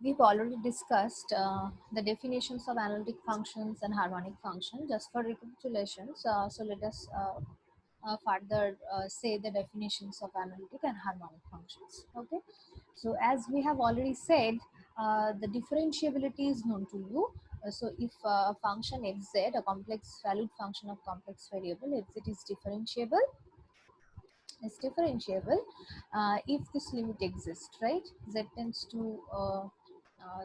we've already discussed the definitions of analytic functions and harmonic function. Just for recapitulations, so let us further say the definitions of analytic and harmonic functions. Okay, so as we have already said, the differentiability is known to you. So if a function fz, a complex valued function of complex variable fz is differentiable if this limit exists, right? Z tends to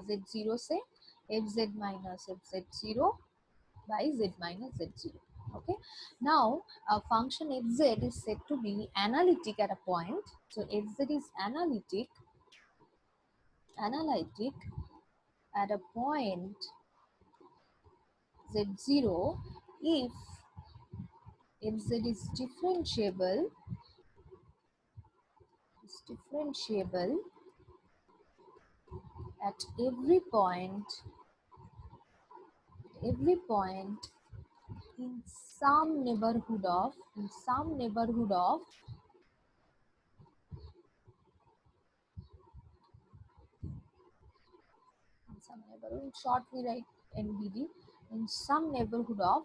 z0, say fz minus fz0 by z minus z0. Okay, now a function fz is said to be analytic at a point. So fz is analytic at a point z0 if fz is differentiable at every point in some neighborhood of in some neighborhood in short we write NBD, in some neighborhood of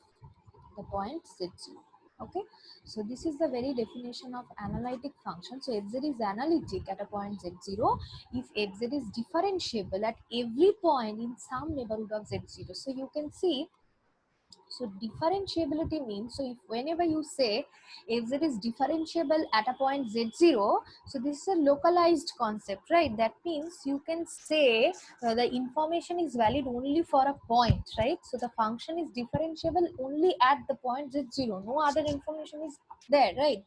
the point z0. Okay, so this is the very definition of analytic function. So fz is analytic at a point z0 if fz is differentiable at every point in some neighborhood of z0. So you can see, so differentiability means, so if whenever you say fz is differentiable at a point z0, so this is a localized concept, right? That means you can say the information is valid only for a point, right? So the function is differentiable only at the point z0, no other information is there, right?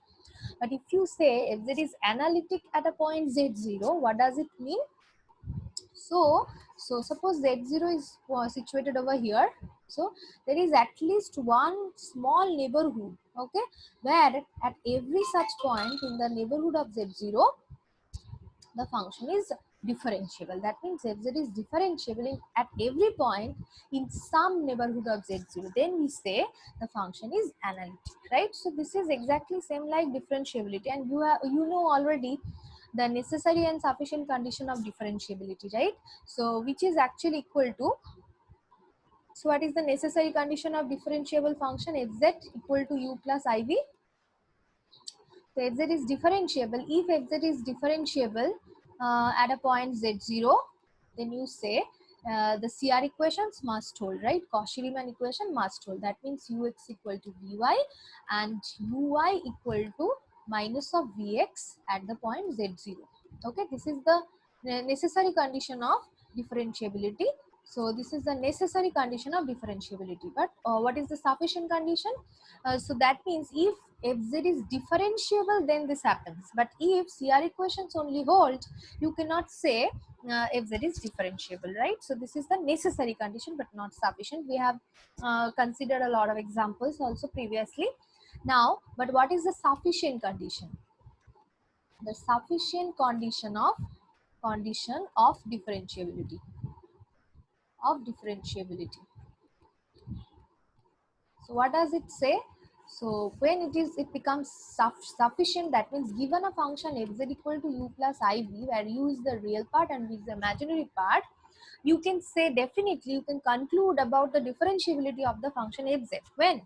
But if you say fz is analytic at a point z0, what does it mean? So suppose z0 is situated over here. So there is at least one small neighborhood, okay, where at every such point in the neighborhood of z0, the function is differentiable. That means fz is differentiable at every point in some neighborhood of z0. Then we say the function is analytic, right? So this is exactly same like differentiability, and you know already the necessary and sufficient condition of differentiability, right? So which is actually equal to, so what is the necessary condition of differentiable function? Fz equal to u plus iv. So fz is differentiable. If fz is differentiable at a point z0, then you say the CR equations must hold, right? Cauchy-Riemann equation must hold. That means ux equal to vy and uy equal to minus of vx at the point z0. Okay, this is the necessary condition of differentiability. So this is the necessary condition of differentiability. But what is the sufficient condition? So that means if fz is differentiable, then this happens. But if CR equations only hold, you cannot say fz is differentiable, right? So this is the necessary condition but not sufficient. We have considered a lot of examples also previously. Now, but what is the sufficient condition? The sufficient condition of differentiability. So what does it say? So when it becomes sufficient, that means given a function fz equal to u plus iv, where u is the real part and v is the imaginary part, you can say definitely, you can conclude about the differentiability of the function fz when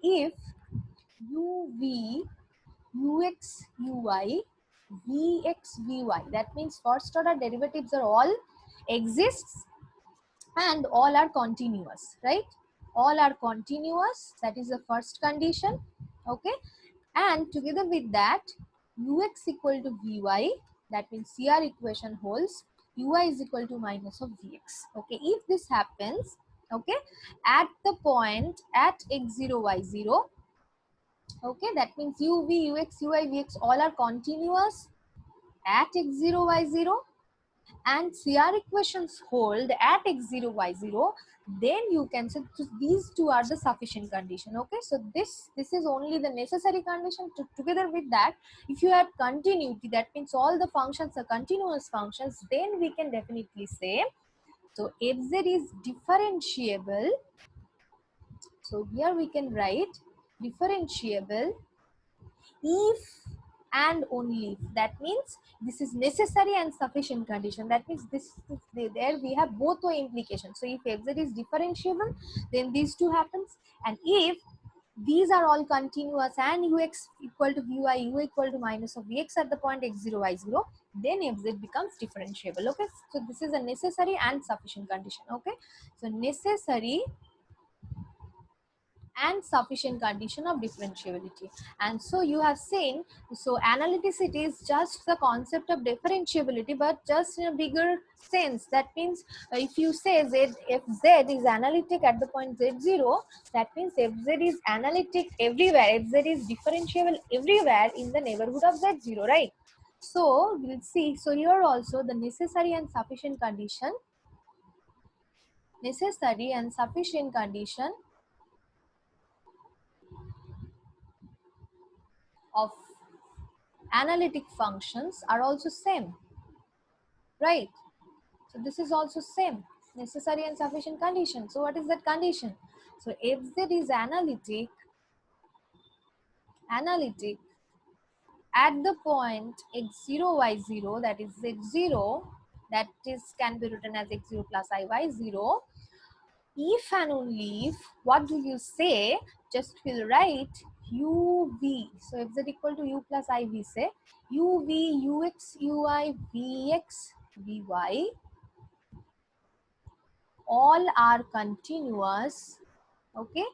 if uv ux uy vx vy, that means first order derivatives are all exists and all are continuous, right? All are continuous, that is the first condition. Okay, and together with that ux equal to vy, that means CR equation holds, uy is equal to minus of vx. Okay, if this happens, okay, at the point at x0 y0, okay, that means uv ux uy vx all are continuous at x0 y0 and CR equations hold at x0 y0, then you can say these two are the sufficient condition. Okay, so this is only the necessary condition. Together with that, if you have continuity, that means all the functions are continuous functions, then we can definitely say, so fz is differentiable. So here we can write differentiable if and only if. That means this is necessary and sufficient condition. That means there we have both way implications. So if fz is differentiable, then these two happens, and if these are all continuous and ux equal to vy, u equal to minus of vx at the point x0, y0, then fz becomes differentiable. Okay, so this is a necessary and sufficient condition. Okay, so necessary and sufficient condition of differentiability. And so you have seen, so analyticity is just the concept of differentiability, but just in a bigger sense. That means if you say z, if z is analytic at the point z0, that means fz is analytic everywhere, fz is differentiable everywhere in the neighborhood of z0, right? So we'll see, so here also the necessary and sufficient condition of analytic functions are also same, right? So this is also same, necessary and sufficient condition. So what is that condition? So fz is analytic at the point x0, y0, that is z0, that is can be written as x0 plus iy0, if and only if, what do you say? Just will write uv. So fz equal to u plus iv, say uv, ux, ui, vx, vy, all are continuous. Okay,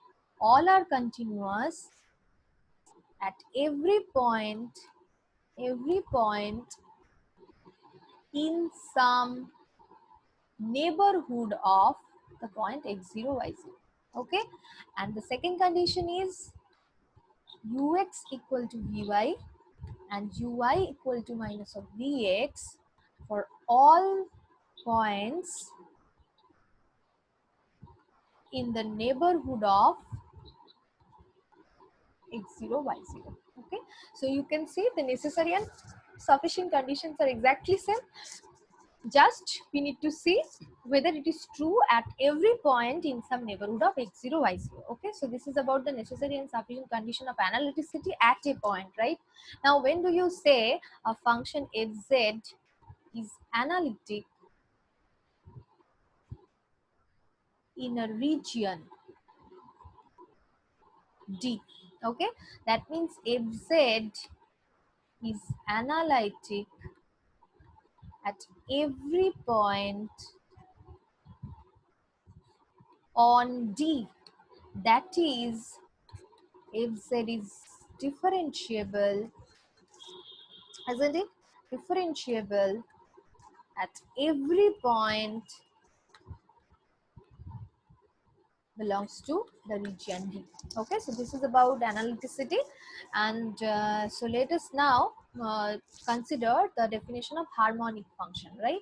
all are continuous at every point in some neighborhood of the point x0, y0. Okay, and the second condition is ux equal to vy and ui equal to minus of vx for all points in the neighborhood of x0, y0. Okay, so you can see the necessary and sufficient conditions are exactly same. Just we need to see whether it is true at every point in some neighborhood of x0, y0. Okay, so this is about the necessary and sufficient condition of analyticity at a point, right? Now, when do you say a function fz is analytic in a region D? Okay, that means fz is analytic at every point on D. That is, fz is differentiable, isn't it? Differentiable at every point belongs to the region D. Okay, so this is about analyticity, and so let us now consider the definition of harmonic function, right?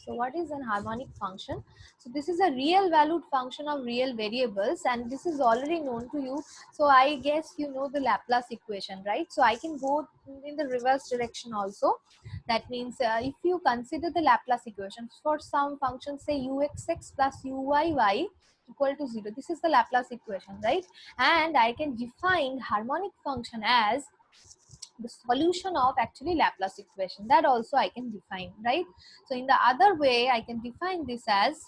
So what is an harmonic function? So this is a real valued function of real variables, and this is already known to you. So I guess you know the Laplace equation, right? So I can go in the reverse direction also. That means if you consider the Laplace equation for some function, say uxx plus uyy equal to 0. This is the Laplace equation, right? And I can define harmonic function as the solution of actually Laplace equation. That also I can define, right? So in the other way, I can define this as,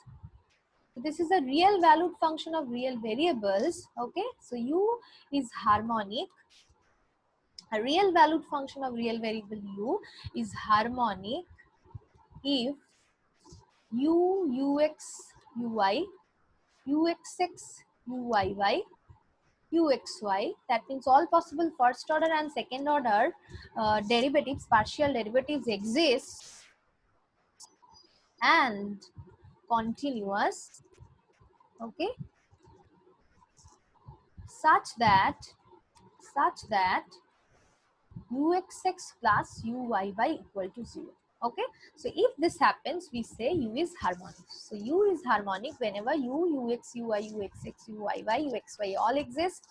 this is a real valued function of real variables. Okay, so u is harmonic. A real valued function of real variable u is harmonic if u, ux, uy, uxx, uyy, uxy, that means all possible first order and second order derivatives, partial derivatives exist and continuous, okay, such that uxx plus uyy equal to 0. Okay, so if this happens, we say u is harmonic. So u is harmonic whenever u, ux, ui, uxx, uyy, uxy all exist,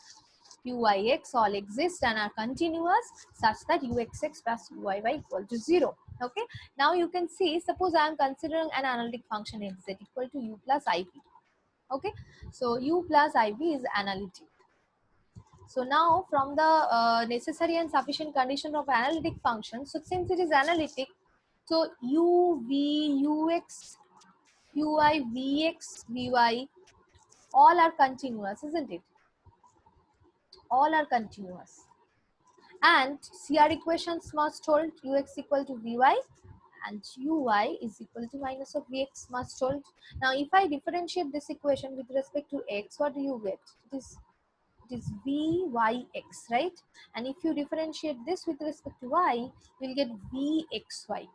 uyx all exist and are continuous, such that uxx plus uyy equal to 0. Okay, now you can see, suppose I am considering an analytic function fz equal to u plus iv. Okay, so u plus iv is analytic. So now from the necessary and sufficient condition of analytic function, so since it is analytic, so u, v, ux, ui, vx, vy, all are continuous, isn't it? All are continuous. And CR equations must hold ux equal to vy and uy is equal to minus of vx must hold. Now if I differentiate this equation with respect to x, what do you get? It is vyx, right? And if you differentiate this with respect to y, we'll get vxy.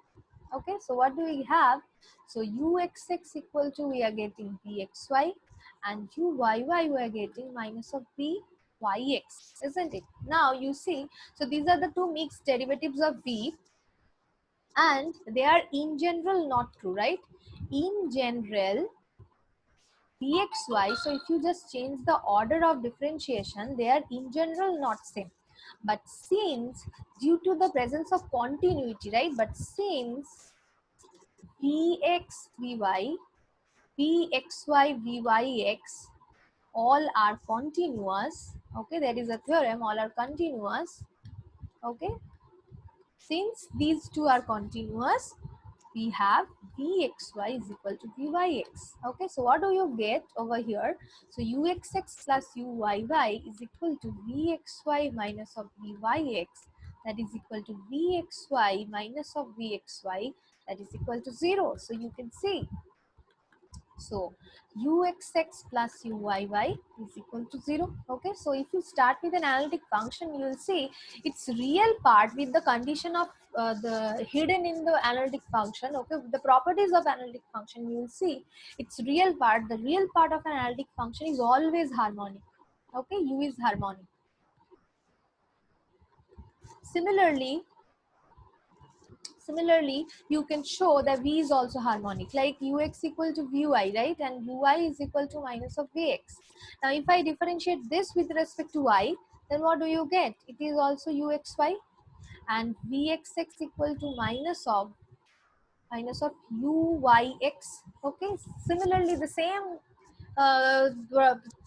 Okay, so what do we have? So uxx equal to, we are getting vxy, and uyy we are getting minus of vyx, isn't it? Now you see, so these are the two mixed derivatives of v, and they are in general not true, right? In general vxy, so if you just change the order of differentiation, they are in general not same. But since, due to the presence of continuity, right? But since vx, vy, vxy, vyx all are continuous, okay, there is a theorem, all are continuous, okay, since these two are continuous, we have vxy is equal to vyx. Okay, so what do you get over here? So uxx plus uyy is equal to vxy minus of vyx, that is equal to vxy minus of vxy, that is equal to 0. So you can see, so uxx plus uyy is equal to 0. Okay, so if you start with an analytic function, you will see its real part with the condition of the hidden in the analytic function. Okay, the properties of analytic function, you will see its real part. The real part of an analytic function is always harmonic. Okay, u is harmonic. Similarly, you can show that v is also harmonic, like ux equal to vy, right? And uy is equal to minus of vx. Now, if I differentiate this with respect to y, then what do you get? It is also uxy, and vxx equal to minus of uyx. Okay, similarly, uh,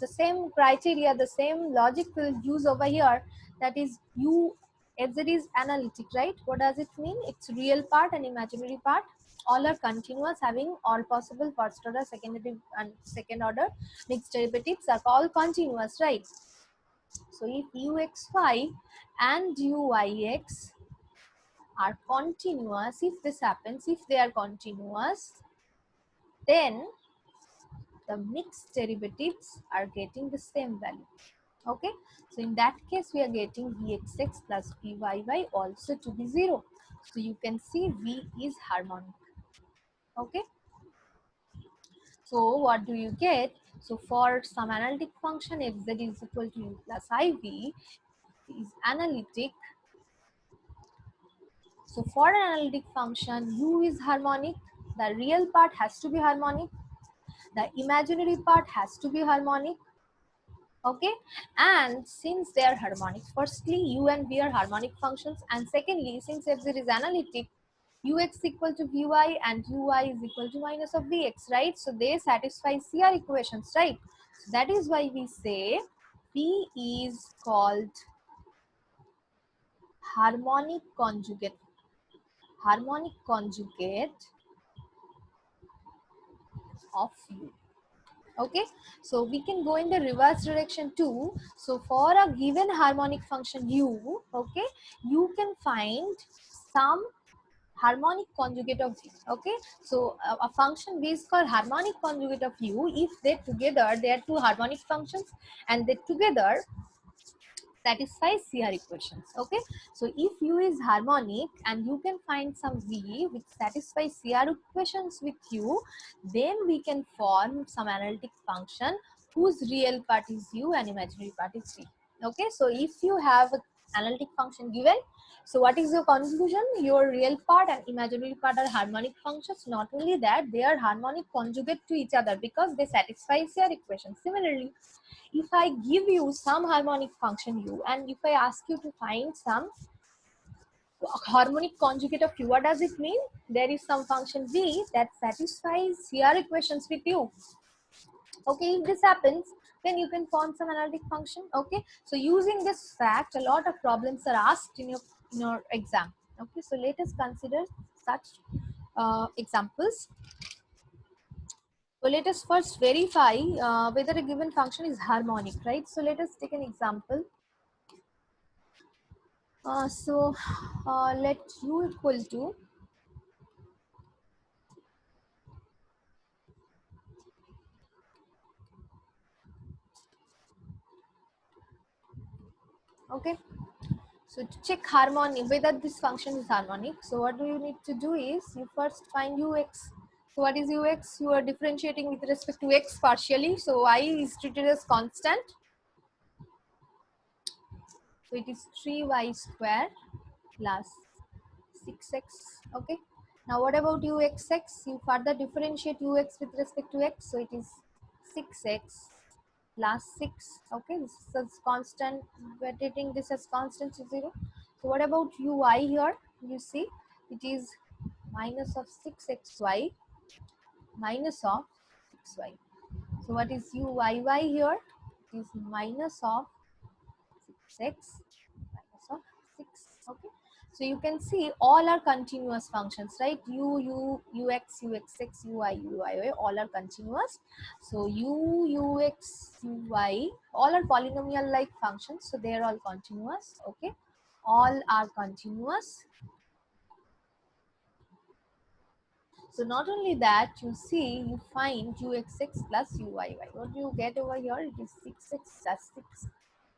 the same criteria, the same logic will use over here. That is, u, as it is analytic, right? What does it mean? It's real part and imaginary part. All are continuous, having all possible first order, second order mixed derivatives are all continuous, right? So if uxy and uyx are continuous, if this happens, if they are continuous, then the mixed derivatives are getting the same value. Okay, so in that case we are getting vxx plus vyy also to be 0. So you can see v is harmonic. Okay, so what do you get? So for some analytic function fz is equal to u plus iv is analytic. So for an analytic function, u is harmonic, the real part has to be harmonic, the imaginary part has to be harmonic. Okay, and since they are harmonic, firstly u and v are harmonic functions, and secondly, since f is analytic, ux equal to vy and uy is equal to minus of vx, right? So they satisfy CR equations, right? So that is why we say p is called harmonic conjugate of u. Okay, so we can go in the reverse direction too. So for a given harmonic function u, okay, you can find some harmonic conjugate of u. Okay, so a function v is called harmonic conjugate of u if they together, they are two harmonic functions and they together satisfies CR equations. Okay, so if u is harmonic and you can find some v which satisfies CR equations with u, then we can form some analytic function whose real part is u and imaginary part is v. Okay, so if you have an analytic function given, so what is your conclusion? Your real part and imaginary part are harmonic functions. Not only that, they are harmonic conjugate to each other because they satisfy CR equations. Similarly, if I give you some harmonic function u and if I ask you to find some harmonic conjugate of u, what does it mean? There is some function v that satisfies CR equations with u. Okay, if this happens, then you can form some analytic function. Okay, so using this fact, a lot of problems are asked in your exam. Okay, so let us consider such examples. So let us first verify whether a given function is harmonic, right? So let us take an example. Let u equal to, okay, so to check harmonic, whether this function is harmonic, so what do you need to do is you first find ux. So what is ux? You are differentiating with respect to x partially, so y is treated as constant, so it is 3y square plus 6x. Okay, now what about uxx? You further differentiate ux with respect to x, so it is 6x plus 6. Okay, this is constant, we're treating this as constant to 0. So what about uy here? You see it is minus of 6xy minus of 6y. So what is uyy here? It is minus of 6x minus of 6. Okay, so you can see all are continuous functions, right? Ux, uxx, ui, uiy, all are continuous. So ux, ui, all are polynomial like functions, so they are all continuous. Okay, all are continuous. So not only that, you see, you find uxx plus uyy. What do you get over here? It is 6x plus 6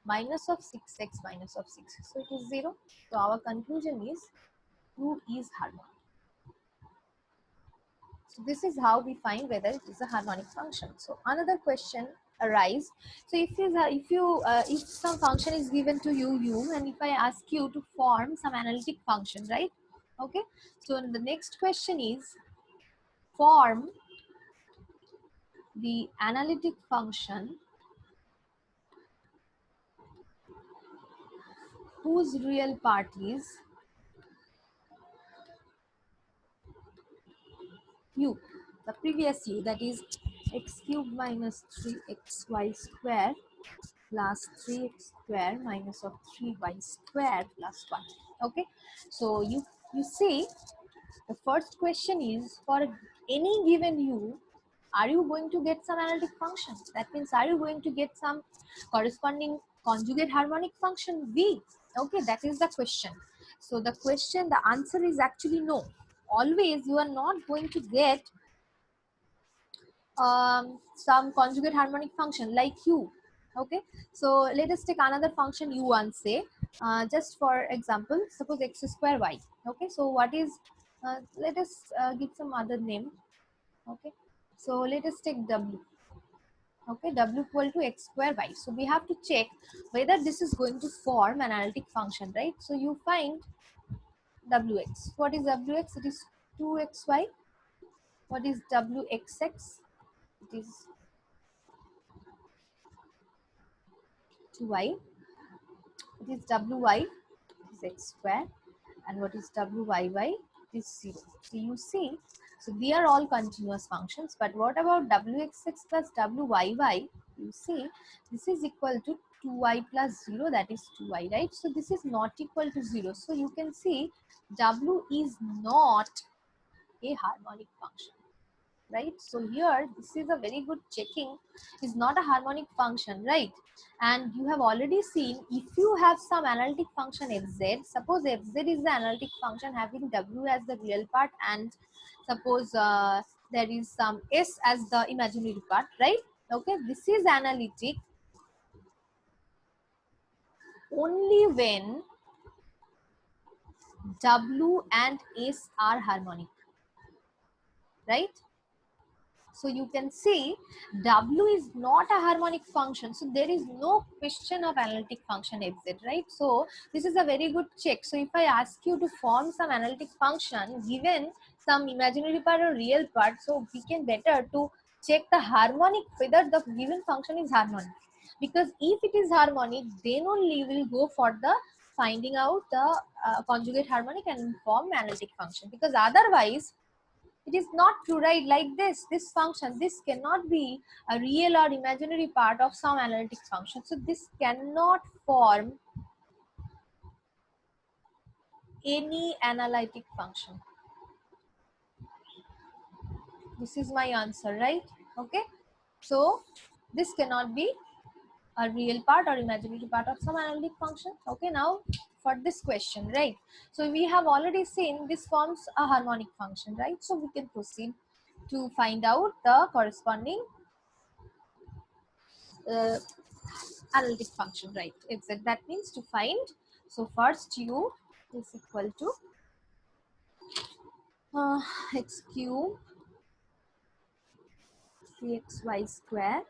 minus of 6x minus of 6. So it is 0. So our conclusion is U is harmonic. So this is how we find whether it is a harmonic function. So another question arise. So if some function is given to you u, and if I ask you to form some analytic function, right? Okay. So the next question is form the analytic function whose real part is u, the previous u, that is x cube minus 3xy square plus 3x square minus of 3y square plus 1. Okay, so you see, the first question is, for any given u, are you going to get some analytic function? That means, are you going to get some corresponding conjugate harmonic function v? Okay, that is the question. So the answer is actually no. Always you are not going to get some conjugate harmonic function like u. Okay, so let us take another function u1, say, just for example, suppose x square y. Okay, so what is, let us give some other name. Okay, so let us take w. Okay, w equal to x square y. So we have to check whether this is going to form an analytic function, right? So you find wx. What is wx? It is 2xy. What is wxx? It is 2y. It is wy, it is x square, and what is wyy? It is 0. So you see, so they are all continuous functions, but what about wxx plus wyy? You see, this is equal to 2y plus 0, that is 2y, right? So this is not equal to 0. So you can see w is not a harmonic function, right? So here, this is a very good checking, is not a harmonic function, right? And you have already seen, if you have some analytic function fz, suppose fz is the analytic function having w as the real part, and suppose there is some s as the imaginary part, right? Okay, this is analytic only when w and s are harmonic, right? So you can see W is not a harmonic function. So there is no question of analytic function fz, right? So this is a very good check. So if I ask you to form some analytic function given some imaginary part or real part, so we can better to check the harmonic, whether the given function is harmonic. Because if it is harmonic, then only we will go for the finding out the conjugate harmonic and form analytic function. Because otherwise, It is not true, right? Like this function, this cannot be a real or imaginary part of some analytic function. So this cannot form any analytic function. This is my answer, right? Okay. So this cannot be a real part or imaginary part of some analytic function. Okay, now for this question, right? So we have already seen this forms a harmonic function, right? So we can proceed to find out the corresponding uh, analytic function, right? Exactly. That means to find. So first u is equal to x cube 3xy square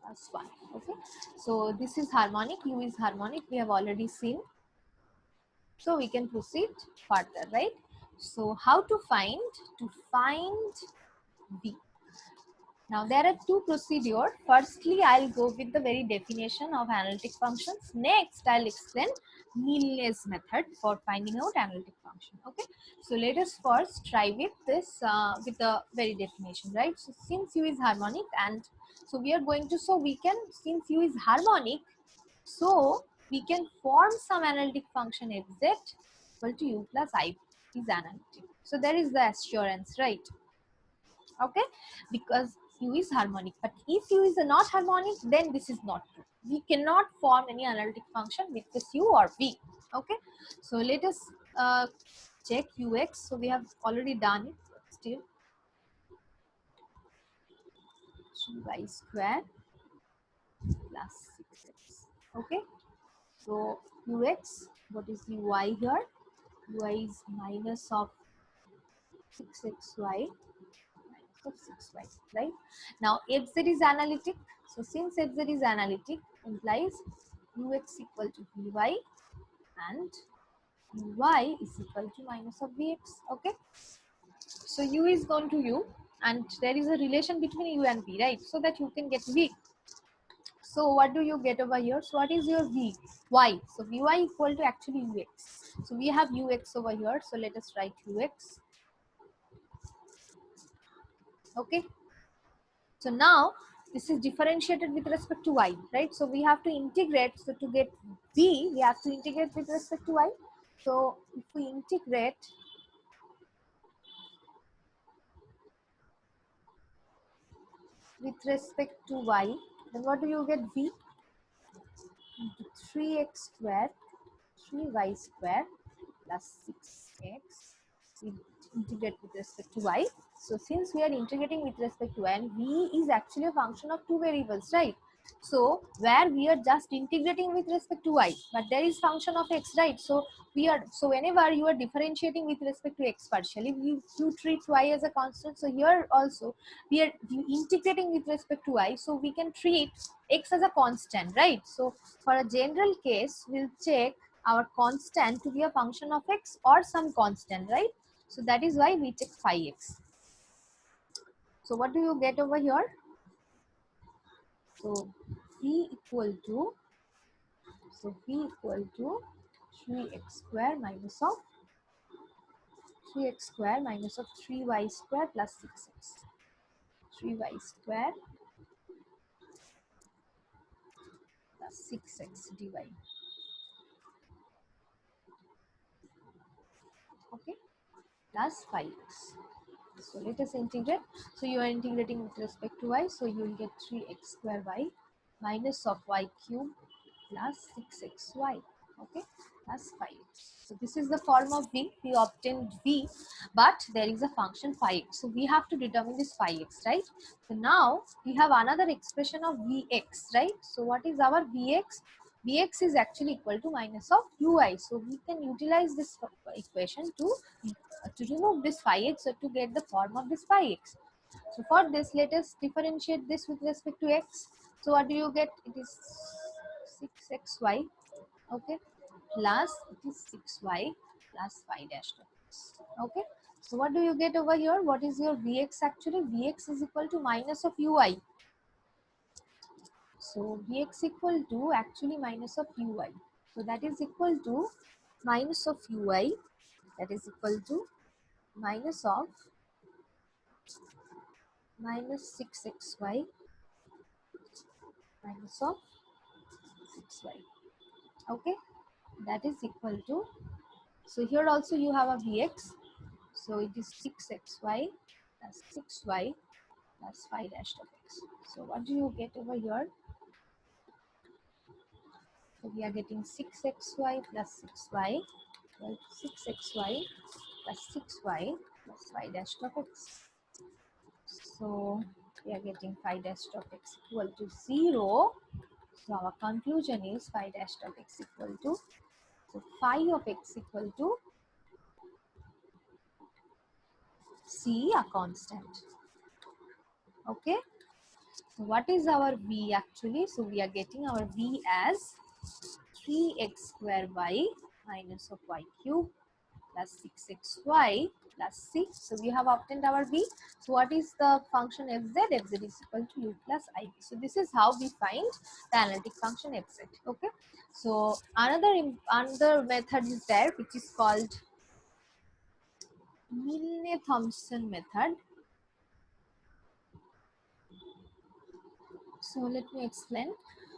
plus 1. Okay, so this is harmonic, u is harmonic, we have already seen. So we can proceed further, right? So how to find? To find v. Now there are two procedures. Firstly, I'll go with the very definition of analytic functions. Next, I'll explain Milne's method for finding out analytic function. Okay. So let us first try with this with the very definition, right? So since u is harmonic, and so we are going to, so we can, since u is harmonic, so we can form some analytic function fz equal to u plus I is analytic. So there is the assurance, right? Okay, because u is harmonic. But if u is not harmonic, then this is not true. We cannot form any analytic function with this u or v. Okay, so let us check ux. So we have already done it. Still, 3y square plus 6x. Okay, so ux, what is uy here? Uy is minus of 6xy minus of 6y, right? Now fz is analytic. So since fz is analytic, implies ux equal to vy and uy is equal to minus of vx. Okay, so u is gone to u, and there is a relation between u and v, right? So that you can get v. So what do you get over here? So what is your v? Y. So vy equal to actually ux. So we have ux over here. So let us write ux. Okay. So now this is differentiated with respect to y, right? So we have to integrate. So to get v, we have to integrate with respect to y. So if we integrate with respect to y, then what do you get? V into 3x square, 3y square plus 6x. We integrate with respect to y. So since we are integrating with respect to y, and v is actually a function of two variables, right? So where we are just integrating with respect to y, but there is function of x, right? So we are, so whenever you are differentiating with respect to x partially, you treat y as a constant. So here also we are integrating with respect to y, so we can treat x as a constant, right? So for a general case, we'll check our constant to be a function of x or some constant, right? So that is why we check phi x. So what do you get over here? So v equal to, so v equal to 3x square minus of 3x square minus of 3y square plus 6x. 3y square plus 6x dy. Okay, plus 5x. So let us integrate. So you are integrating with respect to y. So you will get 3x square y minus of y cube plus 6xy. Okay, plus 5. So this is the form of v. We obtained v, but there is a function phi x. So we have to determine this phi x, right? So now we have another expression of vx, right? So what is our vx? Vx is actually equal to minus of ui. So we can utilize this equation to remove this phi x or to get the form of this phi x. So for this, let us differentiate this with respect to x. So what do you get? It is 6xy, okay, plus it is 6y plus phi dash of x. Okay. So what do you get over here? What is your vx actually? Vx is equal to minus of ui. So vx equal to actually minus of ui. So that is equal to minus of ui, that is equal to minus of minus 6xy minus of 6y. Okay, that is equal to, so here also you have a vx, so it is 6xy plus 6y plus 5 dash of x. So what do you get over here? So we are getting 6xy plus 6y, well, 6xy plus 6y plus 5 dash of x. So we are getting 5 dash of x equal to 0. So our conclusion is 5 dash of x equal to, so phi of x equal to C, a constant. Okay. So what is our V actually? So we are getting our V as 3x square y minus of y cube plus 6xy plus 6. So we have obtained our V. So what is the function fz? Fz is equal to u plus iv. So this is how we find the analytic function fz. Okay. So another method is there, which is called Milne-Thomson method. So let me explain.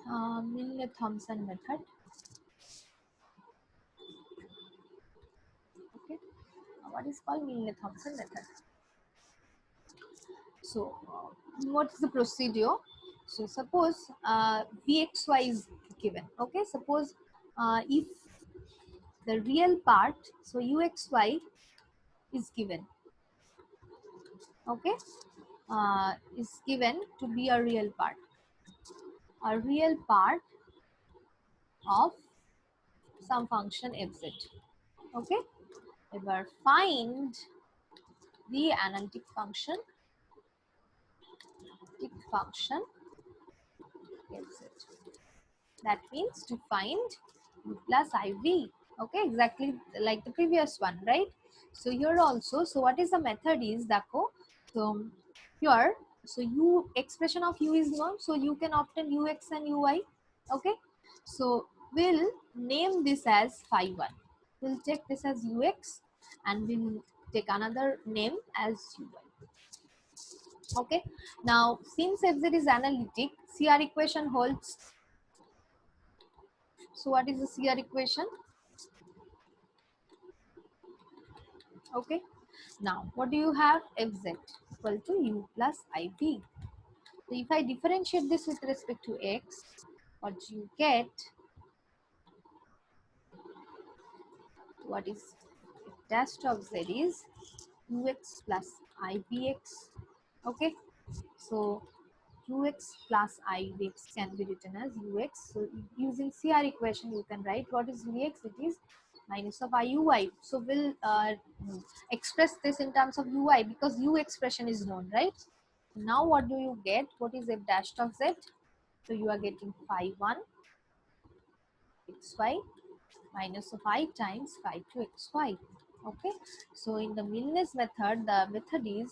Milne-Thomson method. Okay. What is called Milne-Thomson method? So what is the procedure? So suppose Vxy is given. Okay. Suppose if the real part, so Uxy is given. Okay. Is given to be a real part. A real part of some function fz. Okay. Ever find the analytic function fz. That means to find u plus iv. Okay, exactly like the previous one, right? So here also, so what is the method is Dako? So here, so u expression of u is known, so you can obtain ux and ui. Okay, so we'll name this as phi 1. We'll take this as ux and we'll take another name as ui. Okay, now since fz is analytic, CR equation holds. So what is the CR equation? Okay, now what do you have? Fz equal to u plus iv. So if I differentiate this with respect to x, what you get, what is dash of z is ux plus ivx. Okay, so ux plus ivx can be written as ux. So using CR equation, you can write what is vx. It is minus of iui. So we'll express this in terms of ui because u expression is known, right? Now what do you get? What is f dash of z? So you are getting phi 1 xy minus of I times phi 2 xy. Okay. So in the Milne's method, the method is,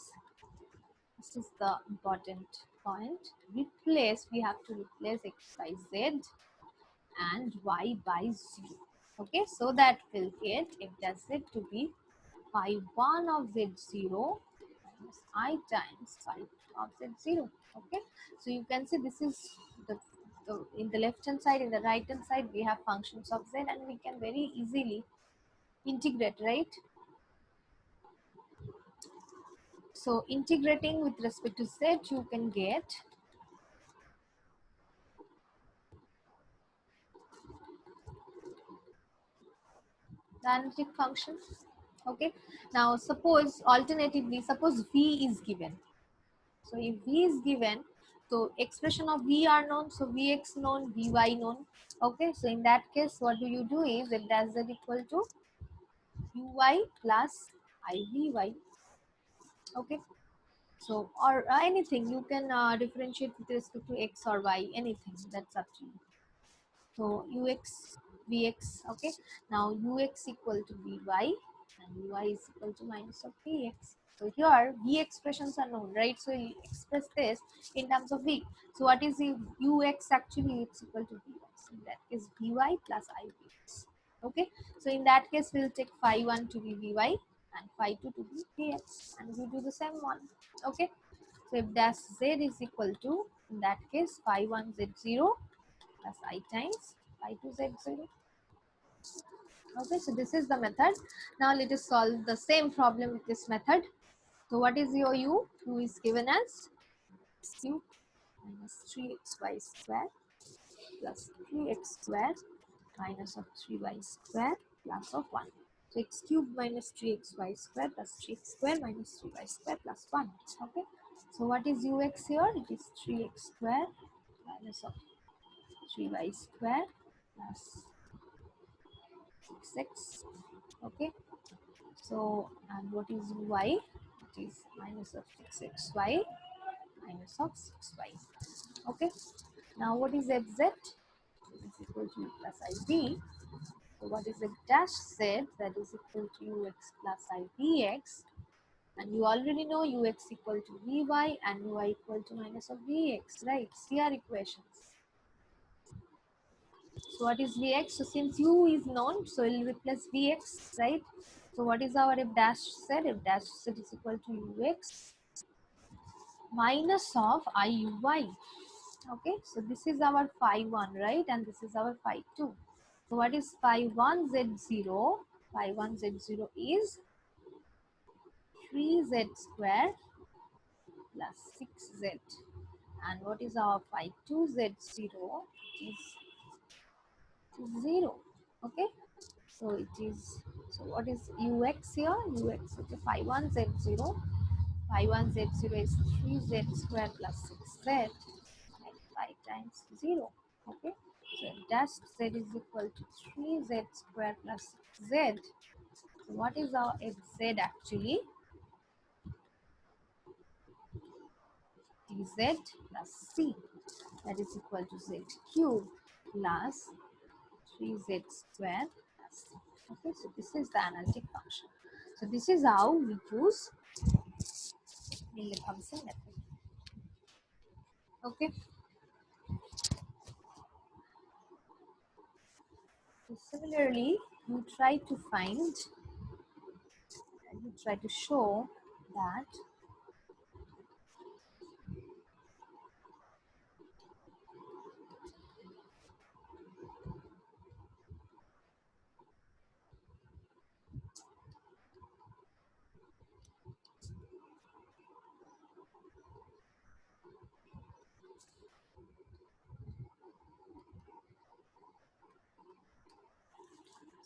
this is the important point. Replace, we have to replace x by z and y by 0. Okay, so that will get f dash z to be phi 1 of z0 minus I times phi 2 of z0. Okay, so you can see this is the in the left hand side, in the right hand side, we have functions of z and we can very easily integrate, right? So integrating with respect to z, you can get the analytic function. Okay, now suppose alternatively, suppose v is given. So if v is given, so expression of v are known, so vx known, vy known. Okay, so in that case, what do you do is f dash z equal to uy plus ivy. Okay, so or anything you can differentiate with respect to x or y, anything, that's up to you. So ux vx. Okay, now ux equal to vy and uy is equal to minus of vx. So here v expressions are known, right? So you express this in terms of v. So what is the ux actually? It's equal to vy. So that is vy plus ivx. Okay, so in that case we'll take phi1 to be Vy and phi2 to be Vx, and we do the same one. Okay, so if dash z is equal to, in that case, phi1 z0 plus I times phi2 z0. Okay, so this is the method. Now let us solve the same problem with this method. So what is your u? U is given as x cube minus 3xy square plus 3x square minus of 3y square plus of 1. So x cube minus 3xy square plus 3x square minus 3y square plus 1. Okay. So what is ux here? It is 3x square minus of 3y square plus 6x. Okay. So, and what is y? It is minus of 6xy minus of 6y. Okay. Now what is fz? It is equal to u plus ib. So what is f dash z? That is equal to ux plus ivx. And you already know ux equal to vy and uy equal to minus of vx, right? CR equations. So what is vx? So since u is known, so we'll replace vx, right? So what is our f dash z? F dash z is equal to ux minus of iuy. Okay, so this is our phi 1, right? And this is our phi 2. So what is phi 1 z0? Phi 1 z0 is 3z square plus 6z. And what is our phi 2 z0? It is 0. Okay, so it is, so what is ux here? Ux, okay, phi 1 z0. Phi 1 z0 is 3z square plus 6z and 5 times 0. Okay, so dash z is equal to 3z square plus 6z. So what is our fz actually? dz plus c, that is equal to z cube plus 3z square plus c. Okay, so this is the analytic function. So this is how we use Miller-Thomson method. Okay. So similarly, you try to find, you try to show that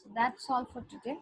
so that's all for today.